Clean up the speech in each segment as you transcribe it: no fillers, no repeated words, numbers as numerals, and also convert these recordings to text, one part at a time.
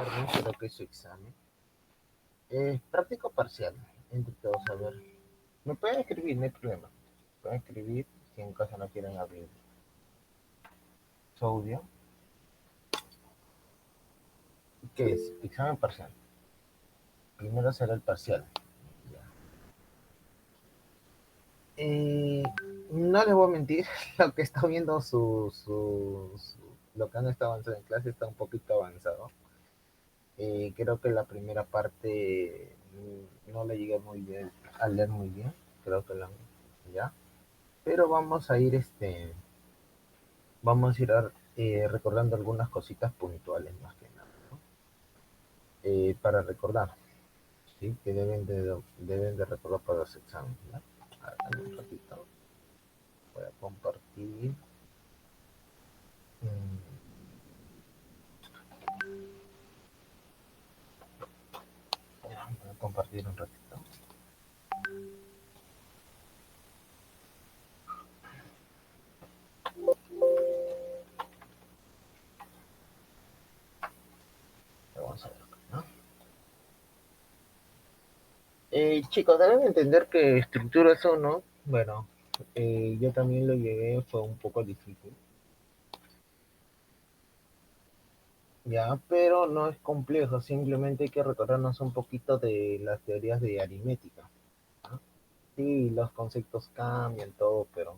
viernes, creo que es su examen. Práctico parcial, entre todos, a ver. Me pueden escribir, no hay problema. Pueden escribir si en caso no quieren abrir su audio. ¿Qué es? Examen parcial. Primero será el parcial. Ya. Eh, no les voy a mentir, lo que está viendo lo que han estado avanzando en clase está un poquito avanzado. Creo que la primera parte no le llegué muy bien a leer muy bien, creo que ya. Pero vamos a ir recordando algunas cositas puntuales más que nada, ¿no? Para recordar, ¿sí? Que deben de recordar para los exámenes, ¿ya? A ver, dame un ratito, voy a compartir. Mm, ya, voy a compartir un ratito. Vamos a ver, ¿no? Chicos, deben entender que estructuras uno, bueno, yo también lo llegué, fue un poco difícil, ya, pero no es complejo, simplemente hay que recordarnos un poquito de las teorías de aritmética, ¿no? Sí, los conceptos cambian, todo, pero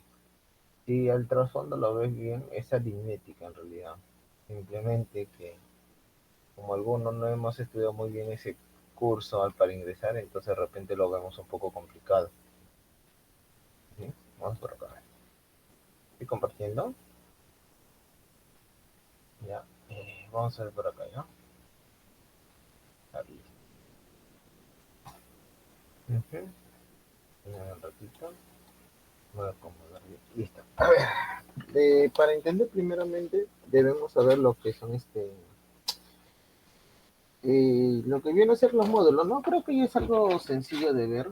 si al trasfondo lo ves bien, es aritmética en realidad. Simplemente que como algunos no hemos estudiado muy bien ese curso para ingresar, entonces de repente lo vemos un poco complicado. ¿Sí? Vamos por acá. Estoy compartiendo. Ya. Vamos a ver por acá, ¿ya? Ahí. Ujú. Un ratito. Voy a acomodar bien. Listo. A ver. Para entender primeramente, debemos saber lo que son lo que viene a ser los módulos, ¿no? Creo que ya es algo sencillo de ver.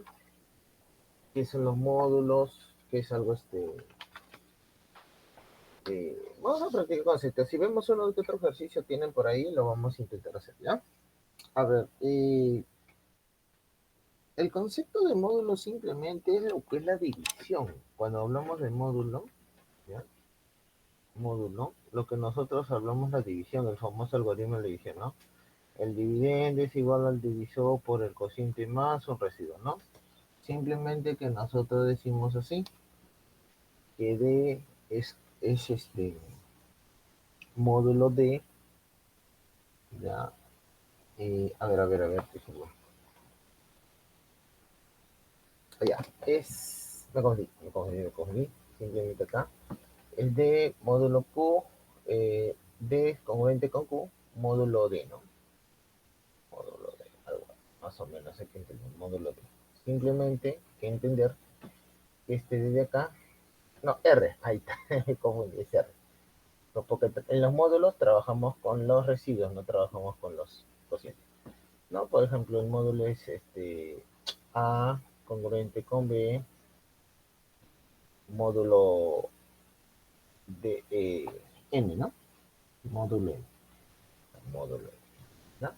¿Qué son los módulos? ¿Qué es algo vamos a practicar conceptos. Si vemos uno que otro ejercicio tienen por ahí, lo vamos a intentar hacer, ¿ya? A ver, el concepto de módulo simplemente es lo que es la división. Cuando hablamos de módulo, ¿ya? Módulo, lo que nosotros hablamos la división, el famoso algoritmo de división, ¿no? El dividendo es igual al divisor por el cociente más un residuo, ¿no? Simplemente que nosotros decimos así, que D es módulo de, ya, a ver, qué fue. Ya, me confundí, simplemente acá. El D módulo Q, D es congruente con Q, módulo D, ¿no? Módulo D, algo más o menos hay que entender, módulo D. Simplemente hay que entender que este D de acá, no, R, ahí está, me confundí, es R. No, porque en los módulos trabajamos con los residuos, no trabajamos con los cocientes. ¿No? Por ejemplo, el módulo es A congruente con B, módulo de N, ¿no? Módulo N, módulo N, ¿no?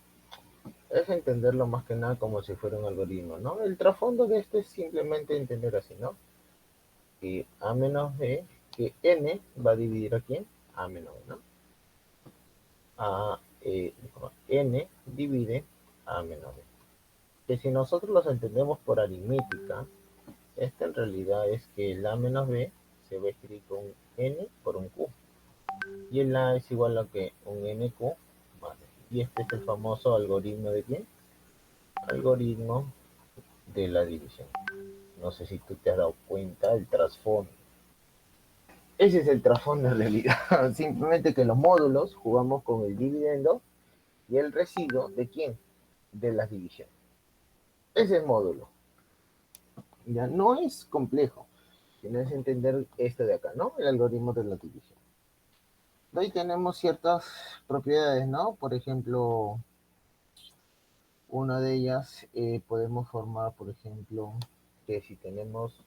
Es entenderlo más que nada como si fuera un algoritmo, ¿no? El trasfondo de esto es simplemente entender así, ¿no? Que A menos B, que N va a dividir aquí en A menos B, ¿no? A, N divide A menos B. Que si nosotros los entendemos por aritmética, esta en realidad es que el A menos B se va a escribir con un N por un Q. Y el A es igual a que un NQ más B. Y este es el famoso algoritmo de quién? Algoritmo de la división. No sé si tú te has dado cuenta del trasfondo. Ese es el trasfondo en realidad. Simplemente que en los módulos jugamos con el dividendo y el residuo de quién? De las divisiones. Ese es módulo. Ya no es complejo, sino es entender esto de acá, ¿no? El algoritmo de la división. Ahí tenemos ciertas propiedades, ¿no? Por ejemplo, una de ellas podemos formar, por ejemplo, que si tenemos,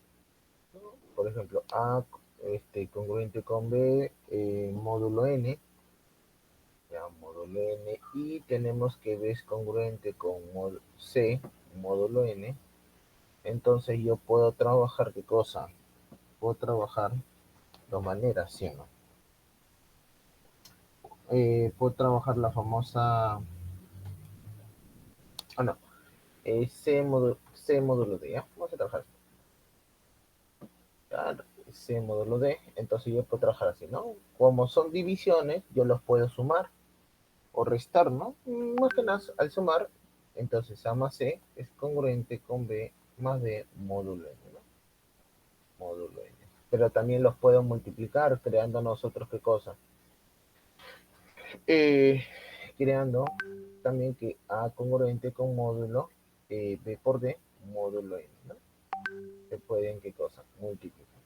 ¿no? Por ejemplo, A congruente con B, módulo N, ya, módulo n, y tenemos que b es congruente con c, módulo n. Entonces yo puedo trabajar, ¿qué cosa? Puedo trabajar de dos maneras, ¿sí o no? Puedo trabajar la famosa, no, C módulo D, ¿ya? Vamos a trabajar, claro, C módulo D, entonces yo puedo trabajar así, ¿no? Como son divisiones, yo los puedo sumar o restar, ¿no? Más que nada, al sumar, entonces A más C es congruente con B más D módulo N, ¿no? Módulo N. Pero también los puedo multiplicar creando nosotros, ¿qué cosa? Eh, Creando también que A congruente con módulo B por D módulo N, ¿no? Se pueden, ¿qué cosa? Multiplicar.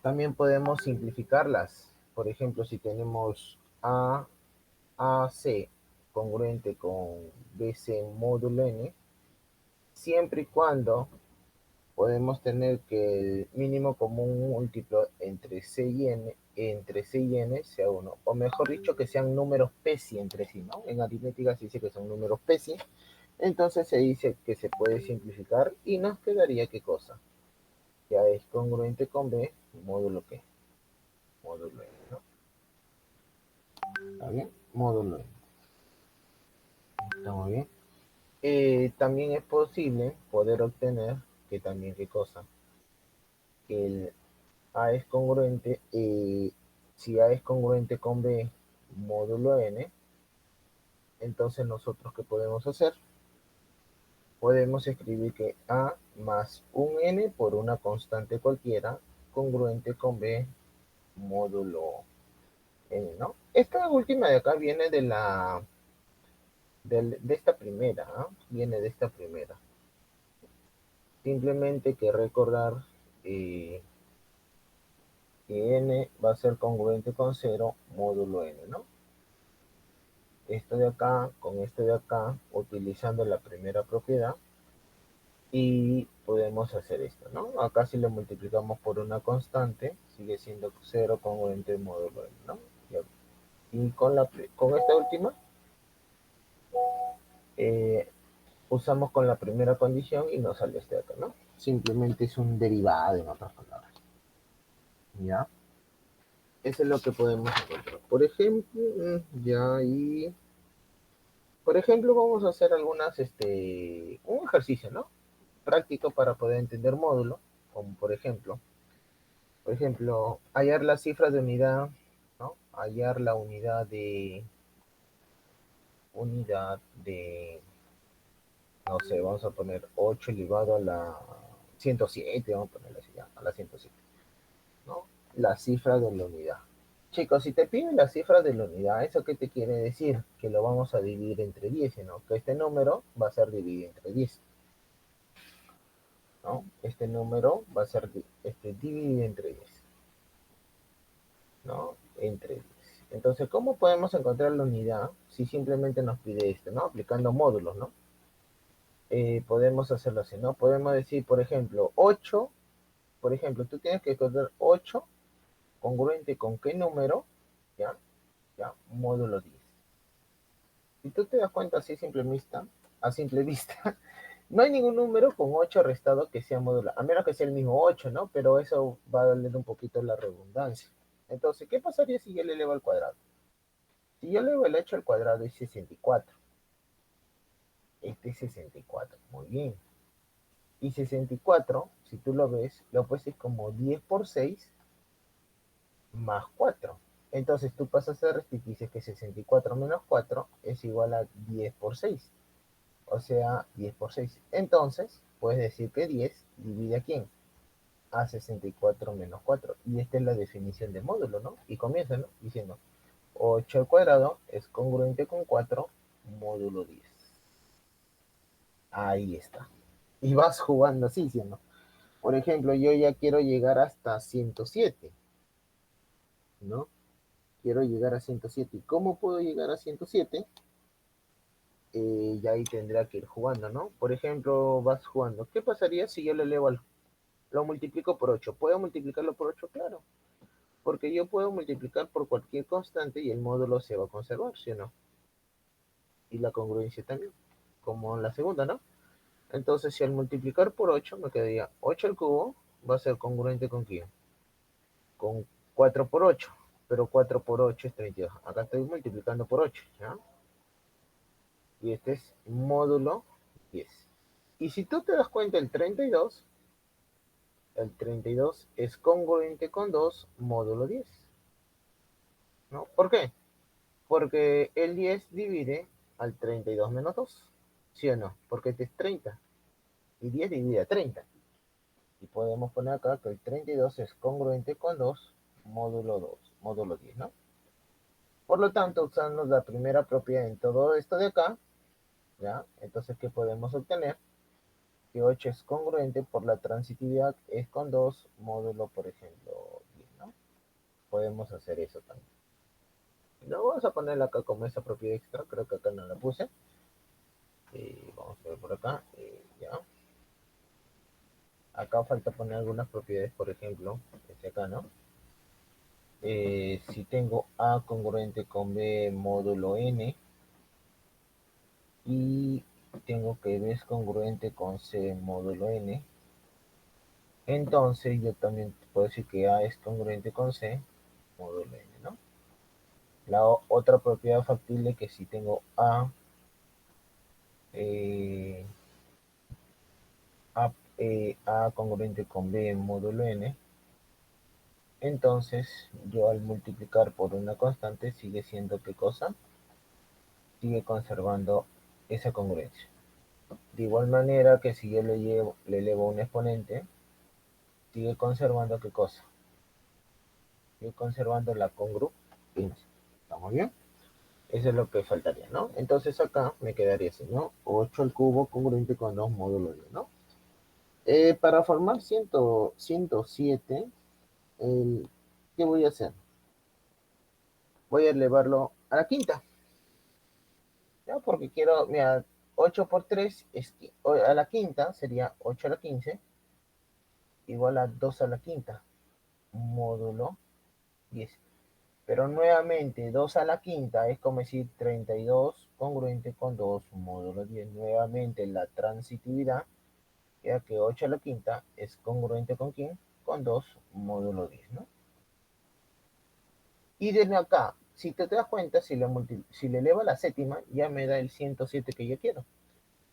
También podemos simplificarlas. Por ejemplo, si tenemos AC congruente con BC módulo N, siempre y cuando podemos tener que el mínimo común múltiplo entre C y N sea 1. O mejor dicho, que sean números PESI entre sí, ¿no? En aritmética se dice que son números PESI. Entonces se dice que se puede simplificar y nos quedaría, ¿qué cosa? Ya es congruente con B módulo ¿qué? Módulo N, ¿no? ¿Está bien? Módulo N. ¿Está muy bien? También es posible poder obtener que también, ¿qué cosa? Que el A es congruente, si A es congruente con B módulo N, entonces nosotros, ¿qué podemos hacer? Podemos escribir que A más un N por una constante cualquiera congruente con B módulo N, ¿no? Esta última de acá viene de esta primera, ¿eh? Viene de esta primera. Simplemente que recordar eh, que n va a ser congruente con 0 módulo n, ¿no? Esto de acá con esto de acá, utilizando la primera propiedad, y podemos hacer esto, ¿no? Acá si lo multiplicamos por una constante, sigue siendo 0 congruente módulo n, ¿no? Y con esta última, eh, usamos con la primera condición y nos sale este de acá, ¿no? Simplemente es un derivado, en otras palabras. ¿Ya? Eso es lo que podemos encontrar. Por ejemplo, ya ahí, por ejemplo, vamos a hacer un ejercicio, ¿no? Práctico para poder entender módulo, como por ejemplo, hallar las cifras de unidad, ¿no? Hallar la unidad de, no sé, vamos a poner 8 elevado a la 107, vamos a ponerlo así ya, a la 107, ¿no? La cifra de la unidad. Chicos, si te piden la cifra de la unidad, ¿eso qué te quiere decir? Que lo vamos a dividir entre 10, ¿no? Que este número va a ser dividido entre 10, ¿no? Este número va a ser dividido entre 10, ¿no? Entre 10. Entonces, ¿cómo podemos encontrar la unidad si simplemente nos pide esto, ¿no? Aplicando módulos, ¿no? Podemos hacerlo así, ¿no? Podemos decir, por ejemplo, 8, por ejemplo, tú tienes que encontrar 8 congruente con qué número, ¿ya? Ya, módulo 10. Si tú te das cuenta así a simple vista, no hay ningún número con 8 restado que sea modular, a menos que sea el mismo 8, ¿no? Pero eso va a darle un poquito la redundancia. Entonces, ¿qué pasaría si yo le elevo al cuadrado? Si yo elevo el 8 al cuadrado es 64. Este es 64, muy bien. Y 64, si tú lo ves, lo puedes como 10 por 6 más 4. Entonces tú pasas a restar y dices que 64 menos 4 es igual a 10 por 6. O sea, 10 por 6. Entonces, puedes decir que 10 divide a quién? A 64 menos 4. Y esta es la definición de módulo, ¿no? Y comienza, ¿no? Diciendo, 8 al cuadrado es congruente con 4 módulo 10. Ahí está. Y vas jugando así, ¿sí, no? Por ejemplo, yo ya quiero llegar hasta 107, ¿no? Quiero llegar a 107. ¿Y cómo puedo llegar a 107? Ya ahí tendrá que ir jugando, ¿no? Por ejemplo, vas jugando. ¿Qué pasaría si yo lo multiplico por 8? ¿Puedo multiplicarlo por 8? Claro. Porque yo puedo multiplicar por cualquier constante y el módulo se va a conservar, ¿sí o no? Y la congruencia también, como la segunda, ¿no? Entonces, si al multiplicar por 8 me quedaría 8 al cubo, va a ser congruente con quién? Con 4 por 8, pero 4 por 8 es 32. Acá estoy multiplicando por 8, ¿ya? Y este es módulo 10. Y si tú te das cuenta, el 32 es congruente con 2 módulo 10, ¿no? ¿Por qué? Porque el 10 divide al 32 menos 2, ¿sí o no? Porque este es 30 y 10 divide a 30. Y podemos poner acá que el 32 es congruente con 2 módulo 2, módulo 10, ¿no? Por lo tanto, usando la primera propiedad en todo esto de acá, ¿ya? Entonces, ¿qué podemos obtener? Que 8 es congruente por la transitividad es con 2 módulo, por ejemplo, 10, ¿no? Podemos hacer eso también. No vamos a ponerla acá como esa propiedad extra, creo que acá no la puse. Vamos a ver por acá, ya. Acá falta poner algunas propiedades, por ejemplo, este acá, ¿no? Si tengo A congruente con B módulo N y tengo que B es congruente con C módulo N, entonces yo también puedo decir que A es congruente con C módulo N, ¿no? La otra propiedad factible que si tengo eh, A congruente con B módulo N, entonces yo al multiplicar por una constante sigue siendo ¿qué cosa? Sigue conservando esa congruencia. De igual manera que si yo le elevo un exponente, sigue conservando ¿qué cosa? Sigue conservando la congruencia. ¿Estamos bien? Eso es lo que faltaría, ¿no? Entonces acá me quedaría así, ¿no? 8 al cubo congruente con 2 módulos, ¿no? Para formar 107, ¿qué voy a hacer? Voy a elevarlo a la quinta, ¿ya? Porque quiero, mira, 8 por 3 es a la quinta, sería 8 a la 15, igual a 2 a la quinta, módulo 10. Pero nuevamente, 2 a la quinta es como decir 32 congruente con 2 módulo 10. Nuevamente la transitividad, ya que 8 a la quinta es congruente con quién? Con 2 módulo 10, ¿no? Y desde acá, si te das cuenta, si le elevo a la séptima, ya me da el 107 que yo quiero,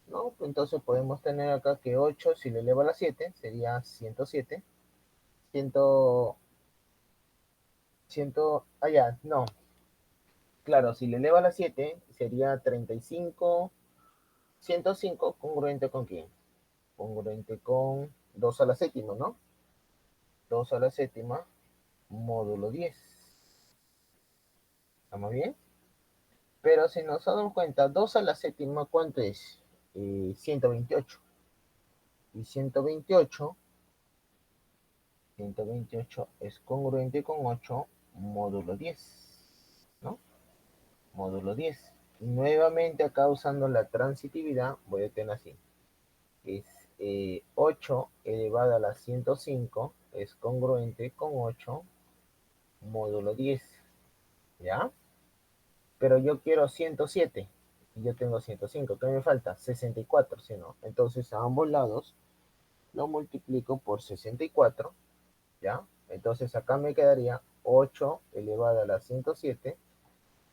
¿no? Entonces podemos tener acá que 8, si le elevo a la 7, sería 107. 100, 100, allá, no. Claro, si le elevo a la 7, sería 35, 105, congruente con quién? Congruente con 2 a la séptima, ¿no? 2 a la séptima, módulo 10. ¿Estamos bien? Pero si nos damos cuenta, 2 a la séptima, ¿cuánto es? 128. Y 128 es congruente con 8 módulo 10, ¿no? Módulo 10. Nuevamente acá usando la transitividad, voy a tener así. Es 8 elevado a la 105 es congruente con 8 módulo 10, ¿ya? Pero yo quiero 107 y yo tengo 105. ¿Qué me falta? 64, ¿sí no? Entonces a ambos lados lo multiplico por 64, ¿ya? Entonces acá me quedaría 8 elevado a la 107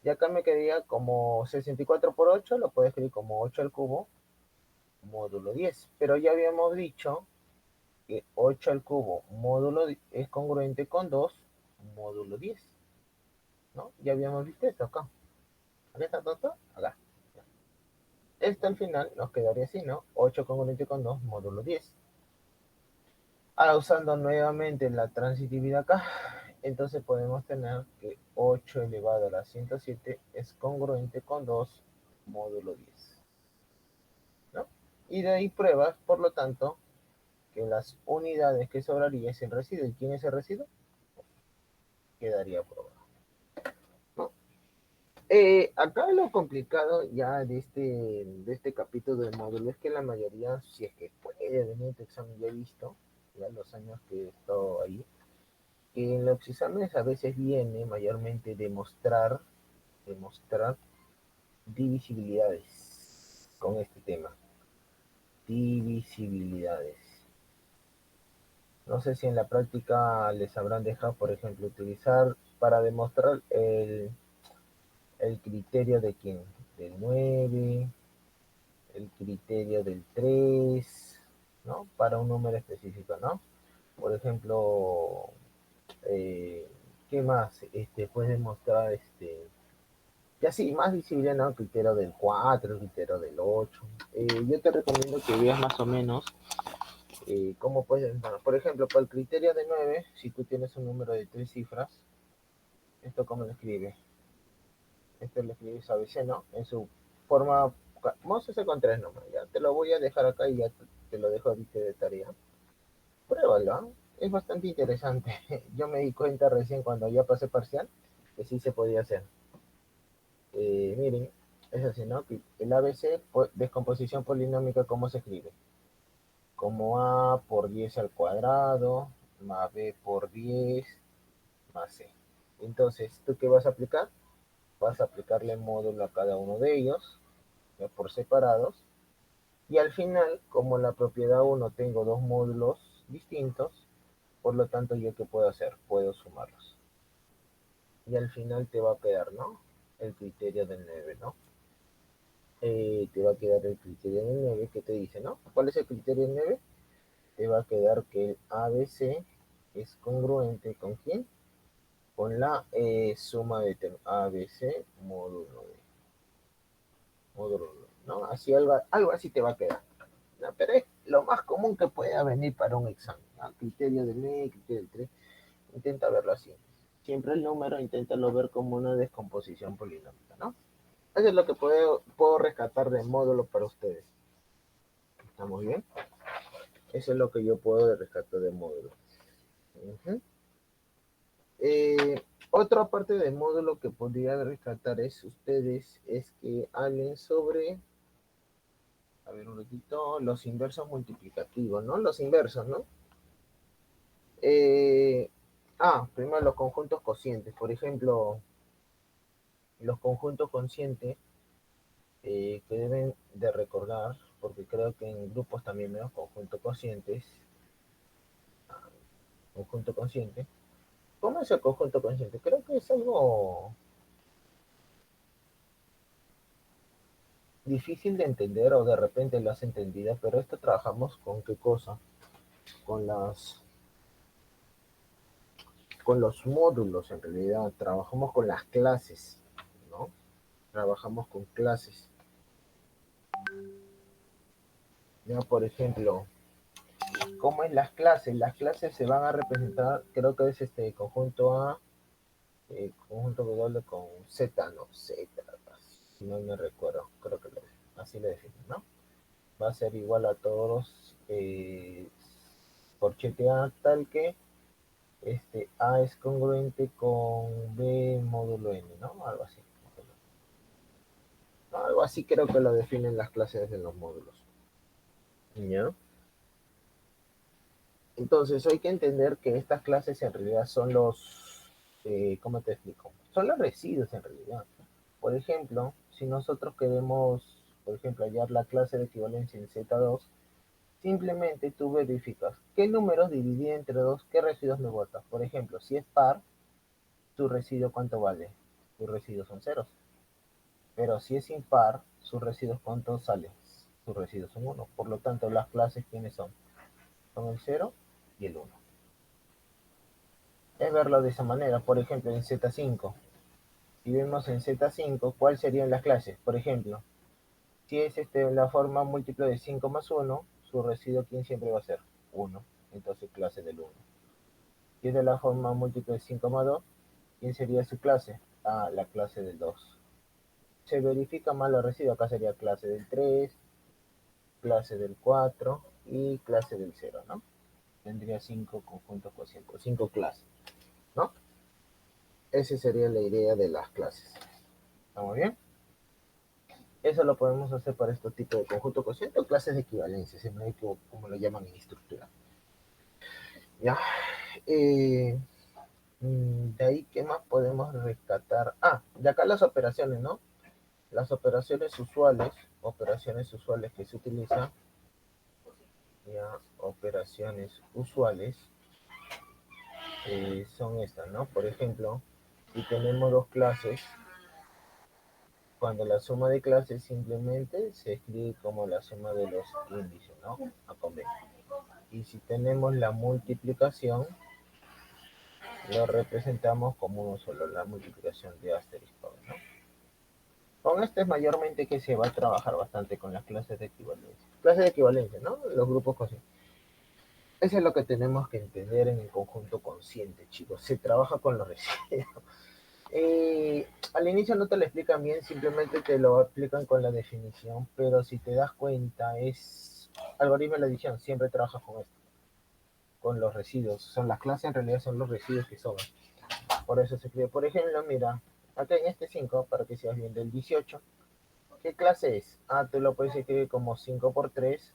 y acá me quedaría como 64 por 8, lo puedo escribir como 8 al cubo módulo 10. Pero ya habíamos dicho que 8 al cubo módulo es congruente con 2 módulo 10, ¿no? Ya habíamos visto esto acá. ¿Acá está todo? Acá. Esto al final nos quedaría así, ¿no? 8 congruente con 2 módulo 10. Ahora usando nuevamente la transitividad acá, entonces podemos tener que 8 elevado a la 107 es congruente con 2 módulo 10, ¿no? Y de ahí pruebas, por lo tanto, que las unidades que sobraría es el residuo. ¿Y quién es el residuo? Quedaría probado, ¿no? Acá lo complicado ya de este capítulo de módulo es que la mayoría, si es que puede venir tu examen, ya he visto, ya los años que he estado ahí, que en los exámenes a veces viene mayormente demostrar divisibilidades con este tema. Divisibilidades. No sé si en la práctica les habrán dejado, por ejemplo, utilizar para demostrar el criterio de quién, del 9, el criterio del 3, ¿no? Para un número específico, ¿no? Por ejemplo, ¿qué más? Puedes demostrar, ya sí, más visible, ¿no? El criterio del 4, el criterio del 8. Yo te recomiendo que veas más o menos cómo puedes, bueno, por ejemplo, para el criterio de 9, si tú tienes un número de 3 cifras, ¿esto cómo lo escribe? Esto lo escribes ABC, ¿no? En su forma, vamos a hacer con 3 nomás, ya. Te lo voy a dejar acá y ya te lo dejo ahorita de tarea. Pruébalo, ¿eh? Es bastante interesante. Yo me di cuenta recién cuando ya pasé parcial que sí se podía hacer. Miren, es así, ¿no? El ABC, descomposición polinómica, ¿cómo se escribe? Como A por 10 al cuadrado, más B por 10, más C. Entonces, ¿tú qué vas a aplicar? Vas a aplicarle módulo a cada uno de ellos, ya por separados, y al final, como la propiedad 1 tengo dos módulos distintos, por lo tanto, ¿yo qué puedo hacer? Puedo sumarlos. Y al final te va a quedar, ¿no? El criterio del 9, ¿no? Te va a quedar el criterio del 9 que te dice, ¿no? ¿Cuál es el criterio del 9? Te va a quedar que el ABC es congruente con quién? Con la suma de ABC módulo de módulo, ¿no? Así algo así te va a quedar. ¿No? Pero es lo más común que pueda venir para un examen, ¿no? Criterio del 9, criterio del 3, intenta verlo así. Siempre el número, inténtalo ver como una descomposición polinómica, ¿no? Eso es lo que puedo rescatar de módulo para ustedes. ¿Estamos bien? Eso es lo que yo puedo rescatar de módulo. Uh-huh. Otra parte del módulo que podría rescatar es ustedes, es que hablen sobre, a ver un ratito, los inversos multiplicativos, ¿no? Los inversos, ¿no? Primero los conjuntos cocientes. Por ejemplo, los conjuntos cocientes que deben de recordar, porque creo que en grupos también veo conjuntos cocientes, conjunto consciente. ¿Cómo es el conjunto consciente? Creo que es algo difícil de entender o de repente lo has entendido, pero esto trabajamos con qué cosa? Con con los módulos en realidad, trabajamos con las clases, ¿no? Trabajamos con clases. Ya, por ejemplo, ¿cómo es las clases? Las clases se van a representar, creo que es este conjunto A, conjunto W con Z, no, Z, si no me recuerdo, creo que así lo definen, ¿no? Va a ser igual a todos corchete A tal que A es congruente con B módulo N, ¿no? Algo así. ¿No? Algo así creo que lo definen las clases de los módulos. ¿Ya? Entonces hay que entender que estas clases en realidad son ¿cómo te explico? Son los residuos en realidad. Por ejemplo, si nosotros queremos, por ejemplo, hallar la clase de equivalencia en Z2, simplemente tú verificas qué números dividí entre dos, qué residuos me botas. Por ejemplo, si es par, su residuo ¿cuánto vale? Sus residuos son ceros. Pero si es impar, sus residuos ¿cuánto salen? Sus residuos son 1. Por lo tanto, las clases ¿quiénes son? Son el 0 y el 1. Es verlo de esa manera. Por ejemplo, en Z5. Si vemos en Z5, ¿cuáles serían las clases? Por ejemplo, si es la forma múltiple de 5 más 1, su residuo ¿quién siempre va a ser? 1. Entonces, clase del 1. Si es de la forma múltiple de 5 más 2, ¿quién sería su clase? La clase del 2. Se verifica mal los residuos. Acá sería clase del 3, clase del 4 y clase del 0, ¿no? Tendría 5 conjuntos cocientes, 5 clases, ¿no? Esa sería la idea de las clases. ¿Estamos bien? Eso lo podemos hacer para este tipo de conjunto cociente o clases de equivalencia, si no como lo llaman en estructura. Ya. De ahí, ¿qué más podemos rescatar? Ah, de acá las operaciones, ¿no? Las operaciones usuales que se utilizan, ya, operaciones usuales, son estas, ¿no? Por ejemplo, si tenemos dos clases, cuando la suma de clases simplemente se escribe como la suma de los índices, ¿no? A con B. Y si tenemos la multiplicación, lo representamos como uno solo, la multiplicación de asterisco, ¿no? Con este es mayormente que se va a trabajar bastante con las clases de equivalencia. Clases de equivalencia, ¿no? Los grupos cocientes. Eso es lo que tenemos que entender en el conjunto consciente, chicos. Se trabaja con los residuos. Al inicio no te lo explican bien, simplemente te lo explican con la definición, pero si te das cuenta, es algoritmo de la adición, siempre trabajas con esto, con los residuos. Son las clases, en realidad son los residuos que sobran. Por eso se escribe, por ejemplo, mira, acá en este 5 para que seas bien del 18, ¿qué clase es? Ah, tú lo puedes escribir como 5 por 3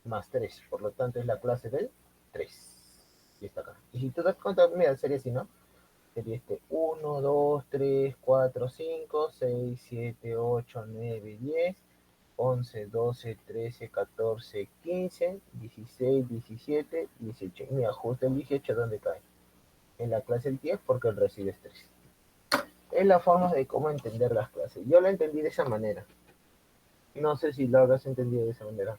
más 3, por lo tanto es la clase del 3. Y está acá. Y si tú te das cuenta, mira, sería así, ¿no? Sería este 1, 2, 3, 4, 5, 6, 7, 8, 9, 10, 11, 12, 13, 14, 15, 16, 17, 18. Y mira, justo el 18, ¿dónde cae? En la clase el 10 porque el residuo es 3. Es la forma de cómo entender las clases. Yo lo entendí de esa manera. No sé si lo habrás entendido de esa manera,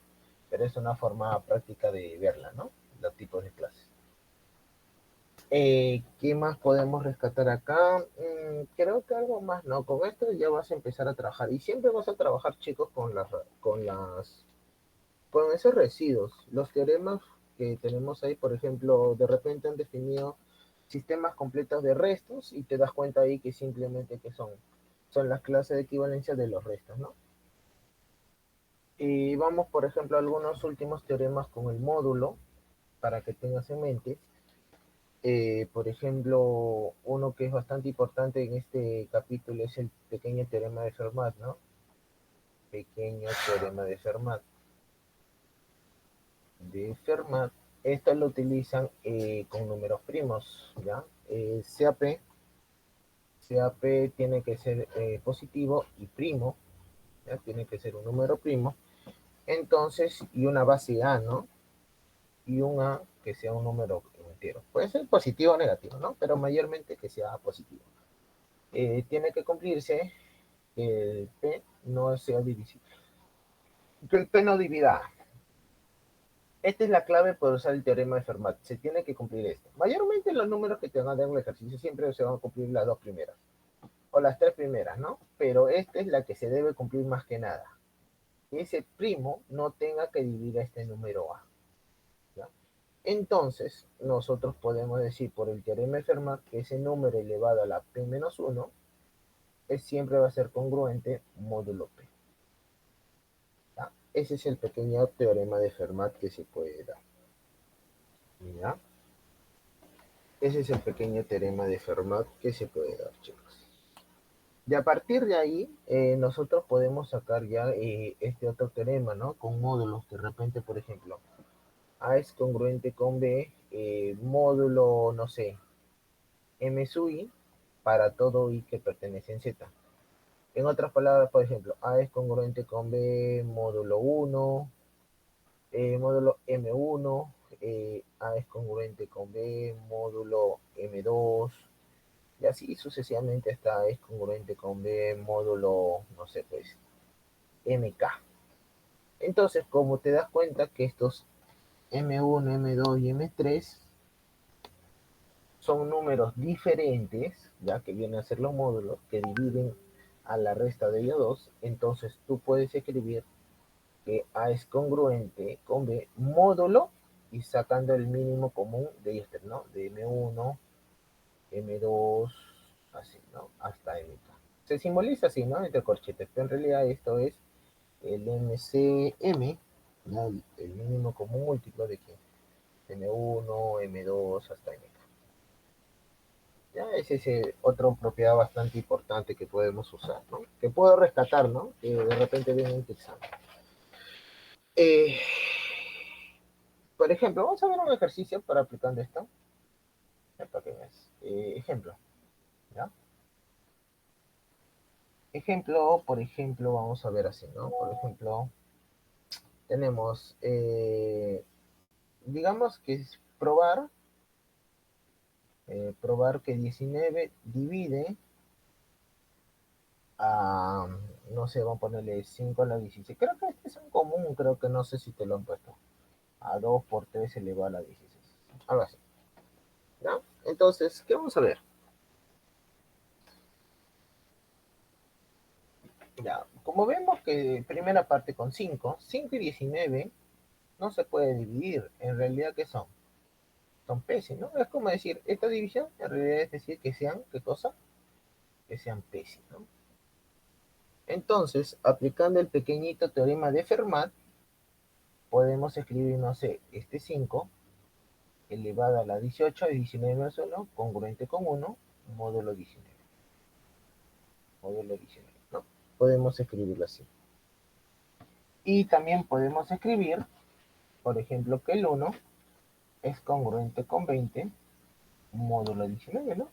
pero es una forma práctica de verla, ¿no? Los tipos de clases. ¿Qué más podemos rescatar acá? Creo que algo más, ¿no? Con esto ya vas a empezar a trabajar. Y siempre vas a trabajar, chicos, con esos residuos. Los teoremas que tenemos ahí, por ejemplo, de repente han definido sistemas completos de restos y te das cuenta ahí que simplemente que son las clases de equivalencia de los restos, ¿no? Y vamos, por ejemplo, a algunos últimos teoremas con el módulo para que tengas en mente. Por ejemplo, uno que es bastante importante en este capítulo es el pequeño teorema de Fermat, ¿no? Pequeño teorema de Fermat. Esto lo utilizan con números primos, ¿ya? CAP tiene que ser positivo y primo, ¿ya? Tiene que ser un número primo. Entonces, y una base A, ¿no? Y un A que sea un número entero. Puede ser positivo o negativo, ¿no? Pero mayormente que sea positivo. Tiene que cumplirse que el P no sea divisible. Que el P no divida A. Esta es la clave para usar el teorema de Fermat. Se tiene que cumplir esto. Mayormente los números que te van a dar un ejercicio siempre se van a cumplir las dos primeras. O las tres primeras, ¿no? Pero esta es la que se debe cumplir más que nada. Que ese primo no tenga que dividir a este número A. ¿Ya? Entonces, nosotros podemos decir por el teorema de Fermat que ese número elevado a la P menos 1 siempre va a ser congruente módulo P. ¿Ya? Ese es el pequeño teorema de Fermat que se puede dar. ¿Ya? Ese es el pequeño teorema de Fermat que se puede dar, chicos. Y a partir de ahí, nosotros podemos sacar ya este otro teorema, ¿no? Con módulos. De repente, por ejemplo, A es congruente con B, módulo, no sé, M sub I para todo I que pertenece en Z. En otras palabras, por ejemplo, A es congruente con B, módulo 1, módulo M1, A es congruente con B, módulo M2, y así sucesivamente hasta A es congruente con B, módulo, no sé, pues, MK. Entonces, como te das cuenta que estos M1, M2 y M3 son números diferentes, ya que vienen a ser los módulos que dividen a la resta de ellos dos, entonces tú puedes escribir que A es congruente con B módulo y sacando el mínimo común de ellos, ¿no? De M1, M2, así, ¿no? Hasta MK. Se simboliza así, ¿no? Entre corchetes, pero en realidad esto es el MCM, ¿no? El mínimo común múltiplo de que M1, M2 hasta MK. Ya es ese otra propiedad bastante importante que podemos usar, ¿no? Que puedo rescatar, ¿no? Que de repente viene un examen. Eh, por ejemplo, vamos a ver un ejercicio para aplicando esto. Para que veas. ejemplo, ¿ya? Ejemplo, por ejemplo, vamos a ver así, ¿no? Por ejemplo, tenemos, digamos que es probar que 19 divide a, no sé, vamos a ponerle 5 a la 16. Creo que este es un común, creo que no sé si te lo han puesto. A 2 por 3 elevado a la 16. Algo así, ¿no? Entonces, ¿qué vamos a ver? Ya, como vemos que primera parte con 5, 5 y 19 no se puede dividir. En realidad, ¿qué son? Son peces, ¿no? Es como decir, esta división en realidad es decir que sean, ¿qué cosa? Que sean peces, ¿no? Entonces, aplicando el pequeñito teorema de Fermat, podemos escribir, no sé, este 5 elevado a la 18 y 19 menos 1, congruente con 1, módulo 19. Módulo 19, ¿no? Podemos escribirlo así. Y también podemos escribir, por ejemplo, que el 1 es congruente con 20, módulo 19, ¿no?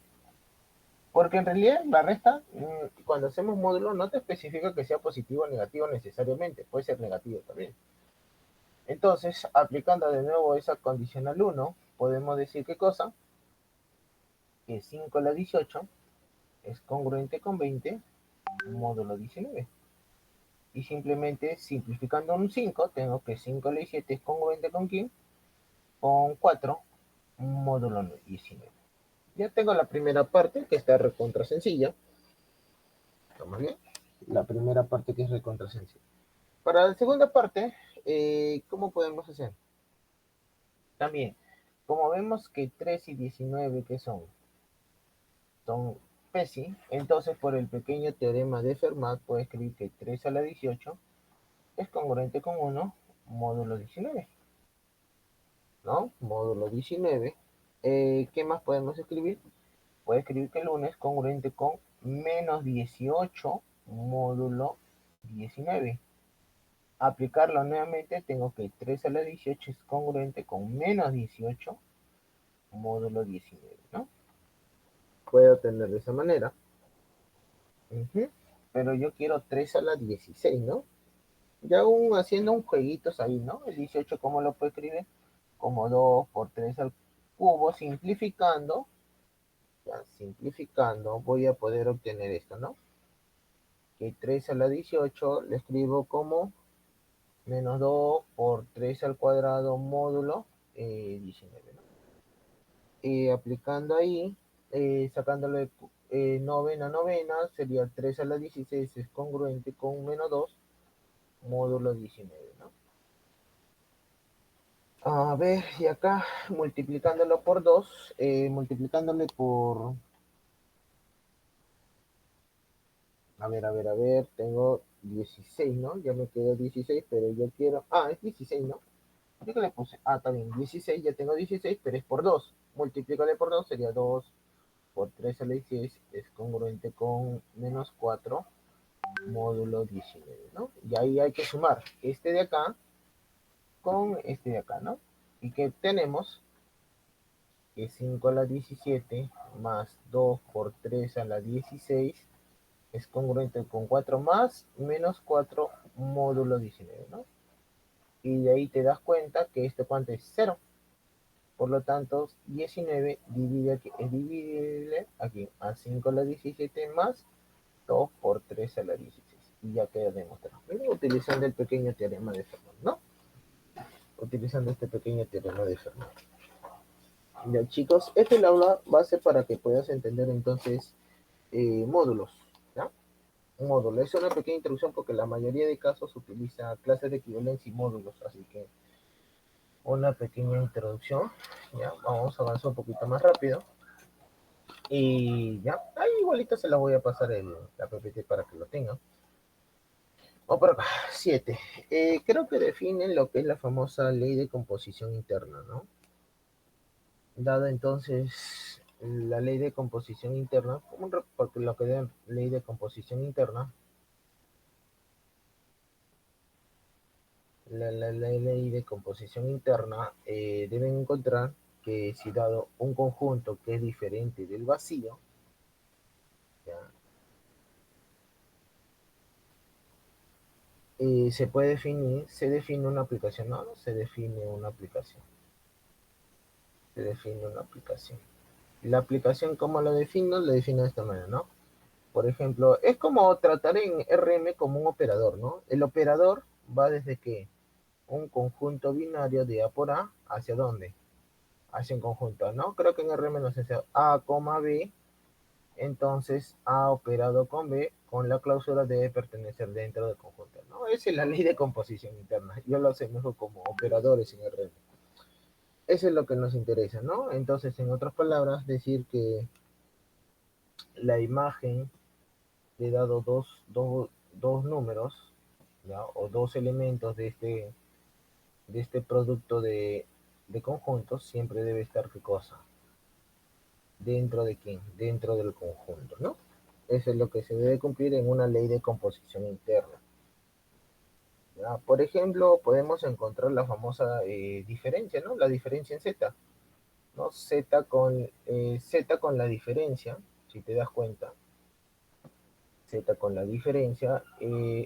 Porque en realidad la resta, cuando hacemos módulo, no te especifica que sea positivo o negativo necesariamente, puede ser negativo también. Entonces, aplicando de nuevo esa condicional 1, podemos decir qué cosa, que 5 a la 18 es congruente con 20, módulo 19. Y simplemente simplificando un 5, tengo que 5 a la 17 es congruente con quién, con 4, módulo 19. Ya tengo la primera parte que está recontra sencilla. ¿Estamos bien? La primera parte que es recontra sencilla. Para la segunda parte, ¿cómo podemos hacer? También, como vemos que 3 y 19, ¿qué son? Son PESI, entonces por el pequeño teorema de Fermat, puedo escribir que 3 a la 18 es congruente con 1, módulo 19, ¿no? Módulo 19. ¿Qué más podemos escribir? Puedo escribir que el 1 es congruente con menos 18, módulo 19. Aplicarlo nuevamente, tengo que 3 a la 18 es congruente con menos 18, módulo 19, ¿no? Puedo tener de esa manera. Pero yo quiero 3 a la 16, ¿no? Ya aún haciendo un jueguitos ahí, ¿no? El 18, ¿cómo lo puedo escribir? Como 2 por 3 al cubo, simplificando. Ya, simplificando, voy a poder obtener esto, ¿no? Que 3 a la 18 le escribo como menos 2 por 3 al cuadrado módulo 19, ¿no? Y aplicando ahí, sacándole novena, novena, sería 3 a la 16 es congruente con menos 2 módulo 19, ¿no? A ver, y acá multiplicándolo por 2, multiplicándole por... A ver, tengo 16, ¿no? Ya me quedó 16, pero yo quiero... Ah, es 16, ¿no? ¿Yo qué le puse? Ah, está bien, 16, ya tengo 16, pero es por 2. Multiplícale por 2, sería 2 por 3 a la 16, es congruente con menos 4 módulo 19, ¿no? Y ahí hay que sumar este de acá con este de acá, ¿no? Y que tenemos que 5 a la 17 más 2 por 3 a la 16 es congruente con 4 más menos 4 módulo 19, ¿no? Y de ahí te das cuenta que esto cuánto es 0. Por lo tanto, 19 es dividible aquí a 5 a la 17 más 2 por 3 a la 16. Y ya queda demostrado. Utilizando el pequeño teorema de Fermat, ¿no? Utilizando este pequeño teorema de Fermat. Ya, chicos, esta es la base para que puedas entender entonces módulos, ¿ya? Un módulo es una pequeña introducción porque la mayoría de casos utiliza clases de equivalencia y módulos, así que una pequeña introducción, ya, vamos a avanzar un poquito más rápido. Y ya, ahí igualito se la voy a pasar la PPT para que lo tengan. O por acá, 7. Creo que definen lo que es la famosa ley de composición interna, ¿no? Dada entonces la ley de composición interna, porque lo que es ley de composición interna, la ley de composición interna deben encontrar que si dado un conjunto que es diferente del vacío, ¿ya? Se puede definir, se define una aplicación, no, se define una aplicación, se define una aplicación. La aplicación, ¿cómo la defino? La defino de esta manera, ¿no? Por ejemplo, es como tratar en RM como un operador, ¿no? El operador va desde que un conjunto binario de A por A, ¿hacia dónde? Hacia un conjunto, ¿no? Creo que en RM nos dice A, B, entonces A operado con B, con la cláusula debe pertenecer dentro del conjunto, ¿no? Esa es la ley de composición interna. Yo lo asemejo como operadores en RM. Eso es lo que nos interesa, ¿no? Entonces, en otras palabras, decir que la imagen le he dado dos números, ¿ya? O dos elementos de este producto de conjuntos, siempre debe estar qué cosa. ¿Dentro de quién? Dentro del conjunto, ¿no? Eso es lo que se debe cumplir en una ley de composición interna. ¿Ya? Por ejemplo, podemos encontrar la famosa diferencia, ¿no? La diferencia en Z, ¿no? Z con la diferencia, si te das cuenta, Z con la diferencia,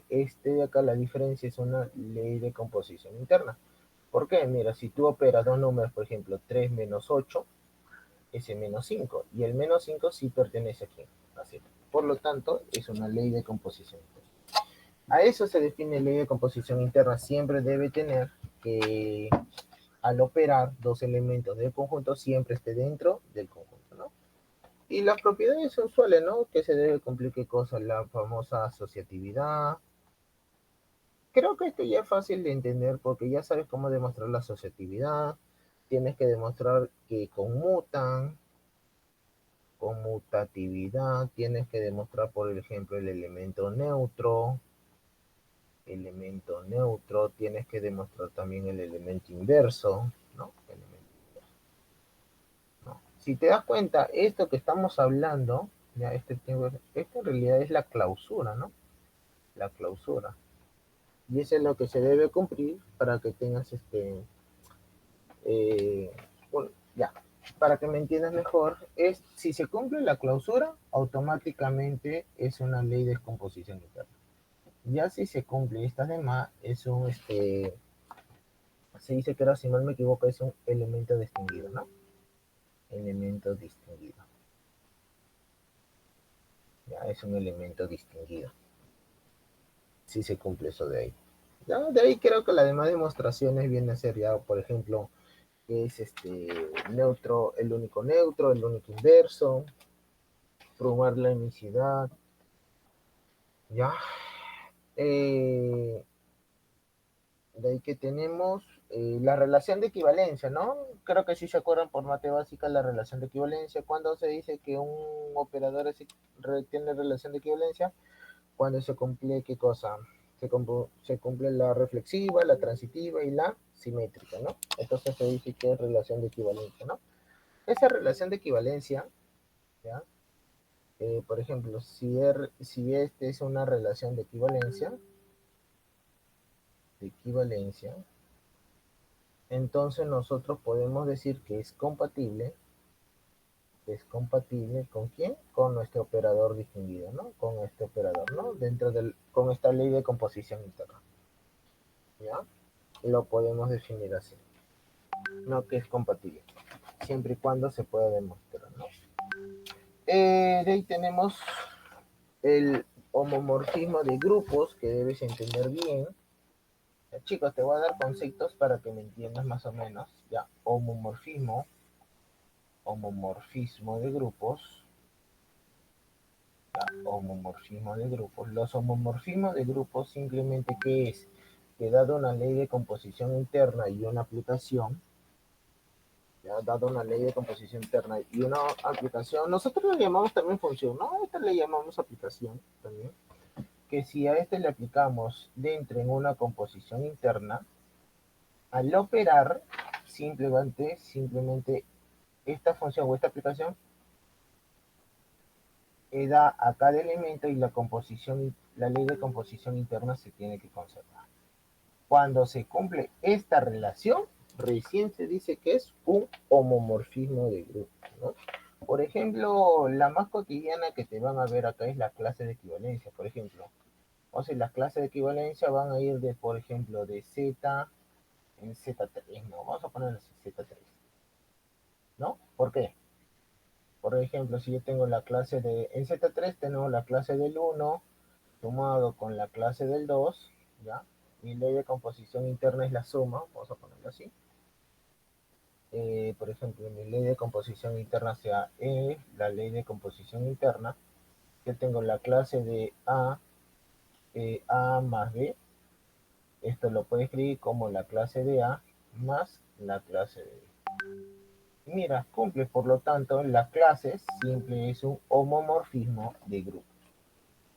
este de acá, la diferencia es una ley de composición interna. ¿Por qué? Mira, si tú operas dos números, por ejemplo, 3 menos 8, ese menos 5, y el menos 5 sí pertenece aquí, a Z. Por lo tanto, es una ley de composición interna. A eso se define ley de composición interna. Siempre debe tener que, al operar dos elementos del conjunto, siempre esté dentro del conjunto, ¿no? Y las propiedades usuales, ¿no? Que se debe cumplir, ¿qué cosa? La famosa asociatividad. Creo que esto ya es fácil de entender porque ya sabes cómo demostrar la asociatividad. Tienes que demostrar que conmutan, conmutatividad. Tienes que demostrar, por ejemplo, el elemento neutro. Elemento neutro. Tienes que demostrar también el elemento inverso, ¿no? ¿No? Si te das cuenta, esto que estamos hablando, ya esto en realidad es la clausura, ¿no? La clausura. Y eso es lo que se debe cumplir para que tengas bueno, ya, para que me entiendas mejor, es si se cumple la clausura, automáticamente es una ley de descomposición interna. Ya si se cumple estas demás, es un, se dice que ahora, si no me equivoco, es un elemento distinguido, ¿no? Elemento distinguido. Ya, es un elemento distinguido. Si se cumple eso de ahí. Ya, de ahí creo que las demás demostraciones vienen a ser ya, por ejemplo, que es neutro, el único neutro, el único inverso, probar la unicidad, ya. Eh, de ahí que tenemos la relación de equivalencia, ¿no? Creo que sí se acuerdan por mate básica la relación de equivalencia. Cuando se dice que un operador tiene relación de equivalencia, cuando se cumple, ¿qué cosa? Se cumple la reflexiva, la transitiva y la simétrica, ¿no? Entonces se dice que es relación de equivalencia, ¿no? Esa relación de equivalencia, ¿ya? Por ejemplo, si este es una relación de equivalencia, entonces nosotros podemos decir que es compatible ¿con quién? Con nuestro operador distinguido, ¿no? Con este operador, ¿no? Con esta ley de composición interna, ¿ya? Lo podemos definir así, ¿no? Que es compatible, siempre y cuando se pueda demostrar, ¿no? De ahí tenemos el homomorfismo de grupos, que debes entender bien. Ya, chicos, te voy a dar conceptos para que me entiendas más o menos. Ya, homomorfismo de grupos. Ya, homomorfismo de grupos. Los homomorfismos de grupos simplemente ¿qué es? Que dado una ley de composición interna y una aplicación, ya dado una ley de composición interna y una aplicación, nosotros le llamamos también función, ¿no? A esta le llamamos aplicación también, que si a este le aplicamos dentro en una composición interna, al operar, simplemente esta función o esta aplicación da a cada elemento y la ley de composición interna se tiene que conservar. Cuando se cumple esta relación, recién se dice que es un homomorfismo de grupo, ¿no? Por ejemplo, la más cotidiana que te van a ver acá es la clase de equivalencia, por ejemplo. O sea, las clases de equivalencia van a ir de, por ejemplo, de Z en Z3, ¿no? Vamos a poner Z3, ¿no? ¿Por qué? Por ejemplo, si yo tengo la clase de, en Z3 tenemos la clase del 1 sumado con la clase del 2, ¿ya? Mi ley de composición interna es la suma, vamos a ponerlo así. Por ejemplo, mi ley de composición interna sea E, la ley de composición interna. Yo tengo la clase de A más B. Esto lo puedo escribir como la clase de A más la clase de B. Mira, cumple, por lo tanto, la clase simple es un homomorfismo de grupo.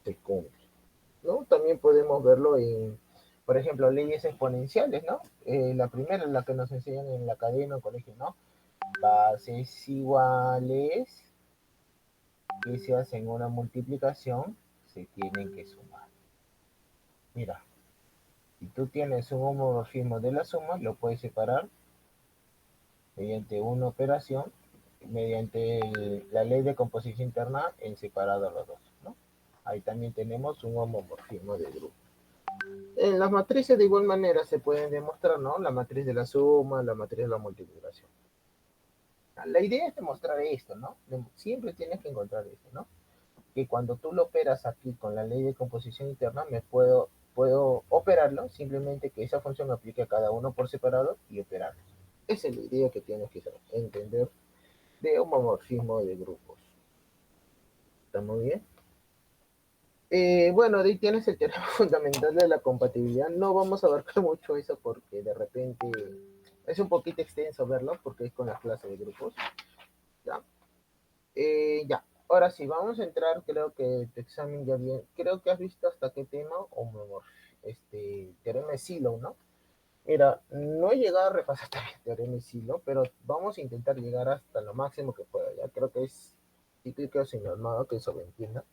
Se cumple, ¿no? También podemos verlo en, por ejemplo, leyes exponenciales, ¿no? La primera es la que nos enseñan en la academia, en el colegio, ¿no? Bases iguales que se hacen una multiplicación se tienen que sumar. Mira, si tú tienes un homomorfismo de la suma, lo puedes separar mediante una operación, mediante la ley de composición interna en separado los dos, ¿no? Ahí también tenemos un homomorfismo de grupo. En las matrices de igual manera se pueden demostrar, ¿no? La matriz de la suma, la matriz de la multiplicación. La idea es demostrar esto, ¿no? Siempre tienes que encontrar esto, ¿no? Que cuando tú lo operas aquí con la ley de composición interna, puedo operarlo, simplemente que esa función aplique a cada uno por separado y operarlo. Esa es la idea que tienes que entender de homomorfismo de grupos. ¿Está muy bien? Bueno, de ahí tienes el teorema fundamental de la compatibilidad. No vamos a abarcar mucho eso porque de repente es un poquito extenso verlo porque es con la clase de grupos. ¿Ya? Ya. Ahora sí, vamos a entrar, creo que tu examen ya bien, creo que has visto hasta qué tema, teorema de Silo, ¿no? Mira, no he llegado a repasar también teorema de Silo, pero vamos a intentar llegar hasta lo máximo que pueda, ya creo que es cíclico sin normado, que eso lo entienda,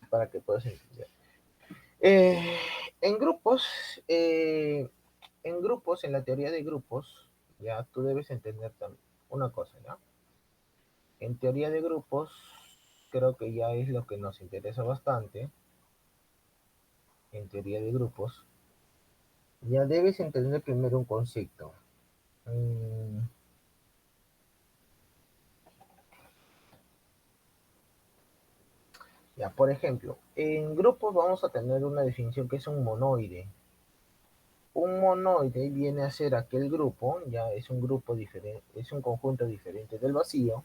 para que puedas entender. Eh, en grupos, eh, en la teoría de grupos, ya tú debes entender también una cosa, ¿ya? En teoría de grupos, creo que ya es lo que nos interesa bastante. En teoría de grupos, ya debes entender primero un concepto. Ya, por ejemplo, en grupos vamos a tener una definición que es un monoide. Un monoide viene a ser aquel grupo, ya es un grupo diferente, es un conjunto diferente del vacío,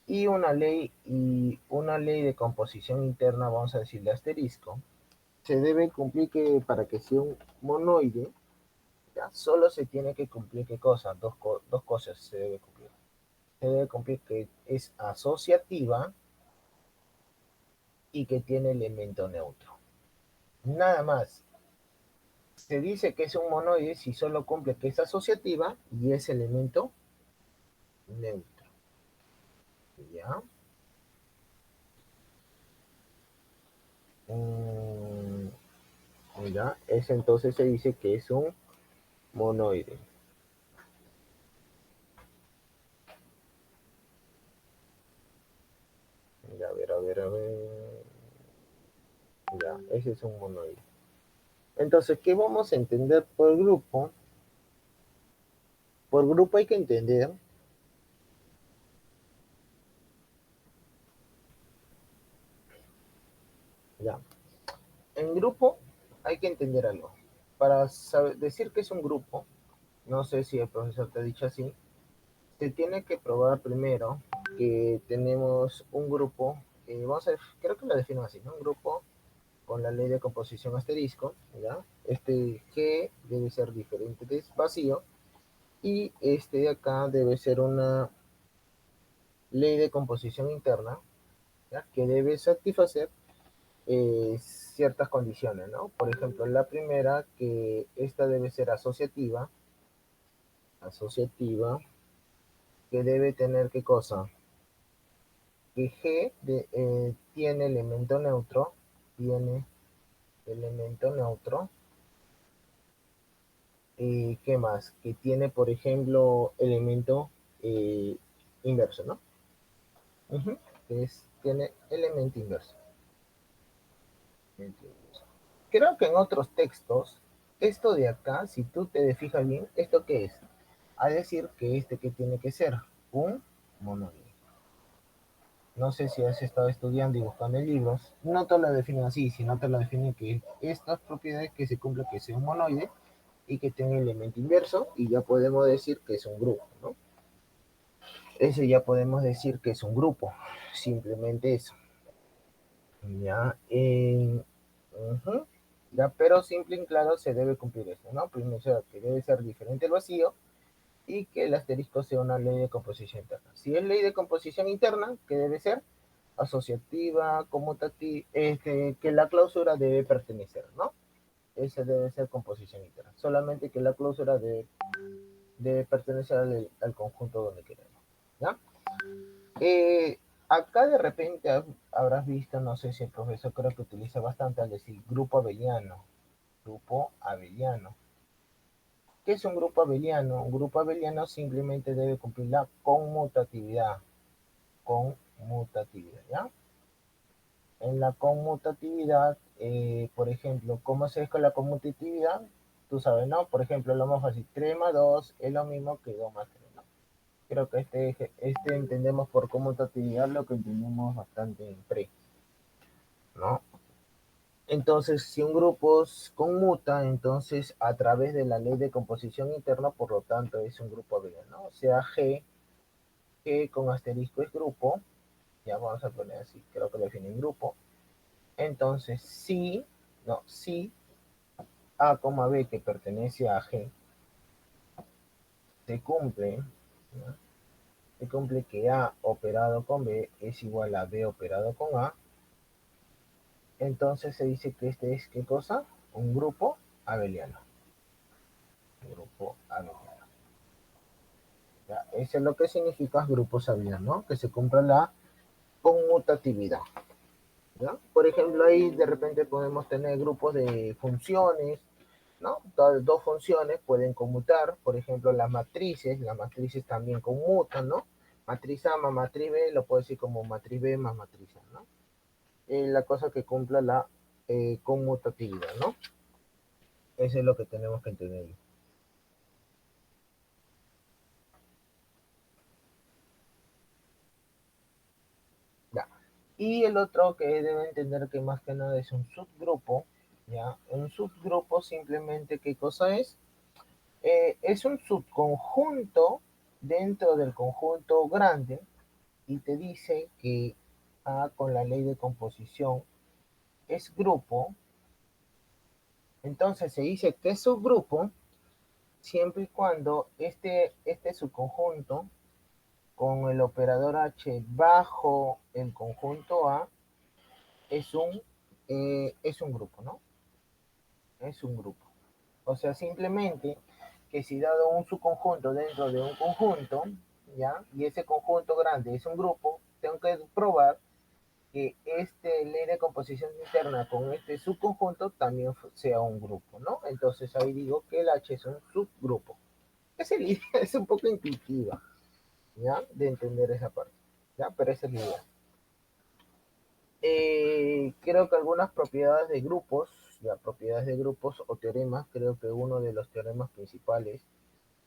y una ley de composición interna, vamos a decirle asterisco, se debe cumplir que para que sea un monoide, ya solo se tiene que cumplir qué cosa, dos cosas se debe cumplir. Se debe cumplir que es asociativa y que tiene elemento neutro. Nada más. Se dice que es un monoide si solo cumple que es asociativa y es elemento neutro. ¿Ya? Mm, ¿Ya? Entonces se dice que es un monoide. Ya, a ver, a ver, a ver. Ya, ese es un monoide. Entonces, ¿qué vamos a entender por grupo? Por grupo hay que entender, ya, en grupo hay que entender algo. Para decir que es un grupo, no sé si el profesor te ha dicho así, se tiene que probar primero que tenemos un grupo, vamos a ver, creo que lo defino así, ¿no? Un grupo con la ley de composición asterisco, ¿ya? Este G debe ser diferente de vacío y este de acá debe ser una ley de composición interna, ¿ya? Que debe satisfacer ciertas condiciones, ¿no? Por ejemplo, la primera, que esta debe ser asociativa, que debe tener qué cosa, que tiene elemento neutro, tiene elemento neutro, ¿Qué más? Que tiene, por ejemplo, elemento eh, inverso, ¿no? Ujú, tiene elemento inverso. Creo que en otros textos, esto de acá, si tú te fijas bien, ¿esto qué es? A decir que que tiene que ser un monóide. No sé si has estado estudiando y buscando en libros, no te lo definen así, sino te lo definen que estas propiedades que se cumplen que sea un monoide y que tenga elemento inverso, y ya podemos decir que es un grupo, ¿no? Ese ya podemos decir que es un grupo, simplemente eso. Ya, ujú, ya, pero simple y claro se debe cumplir esto, ¿no? Primero que debe ser diferente el vacío y que el asterisco sea una ley de composición interna. Si es ley de composición interna, ¿qué debe ser? Asociativa, conmutativa, que la cláusula debe pertenecer, ¿no? Esa debe ser composición interna. Solamente que la cláusula debe pertenecer al conjunto donde queremos, ¿ya? Acá de repente habrás visto, no sé si el profesor creo que utiliza bastante al decir grupo abeliano. Grupo abeliano. ¿Qué es un grupo abeliano? Un grupo abeliano simplemente debe cumplir la conmutatividad. Conmutatividad, ¿ya? En la conmutatividad, por ejemplo, ¿cómo se es con la conmutatividad? Tú sabes, ¿no? Por ejemplo, lo más fácil, 3 más 2 es lo mismo que 2 más 3, ¿no? Creo que este entendemos por conmutatividad lo que entendemos bastante en pre, ¿no? Entonces, si un grupo conmuta, entonces a través de la ley de composición interna, por lo tanto, es un grupo abeliano, ¿no? O sea, G con asterisco es grupo, ya vamos a poner así, creo que lo define grupo. Entonces, si A, B, que pertenece a G, se cumple, ¿no? Se cumple que A operado con B es igual a B operado con A, entonces se dice que este es, ¿qué cosa? Un grupo abeliano. Grupo abeliano. ¿Ya? Eso es lo que significa grupos abelianos, ¿no? Que se cumpla la conmutatividad. ¿Ya? Por ejemplo, ahí de repente podemos tener grupos de funciones, ¿no? Dos funciones pueden conmutar, por ejemplo, las matrices también conmutan, ¿no? Matriz A más matriz B, lo puedo decir como matriz B más matriz A, ¿no? La cosa que cumpla la conmutatividad, ¿no? Eso es lo que tenemos que entender. Ya. Y el otro que debe entender que más que nada es un subgrupo, ¿ya? Un subgrupo simplemente, ¿qué cosa es? Es un subconjunto dentro del conjunto grande y te dice que con la ley de composición es grupo, entonces se dice que es subgrupo siempre y cuando este subconjunto con el operador H bajo el conjunto A es un grupo, ¿no? Es un grupo. O sea, simplemente que si dado un subconjunto dentro de un conjunto, ¿ya? Y ese conjunto grande es un grupo, tengo que probar que este ley de composición interna con este subconjunto también sea un grupo, ¿no? Entonces ahí digo que el H es un subgrupo. Esa idea es un poco intuitiva, ¿ya? De entender esa parte, ¿ya? Pero esa es la idea. Creo que algunas propiedades de grupos, ya propiedades de grupos o teoremas, creo que uno de los teoremas principales,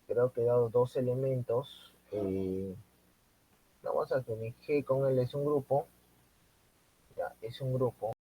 creo que he dado dos elementos. Vamos a tener G con L es un grupo, ya es un grupo.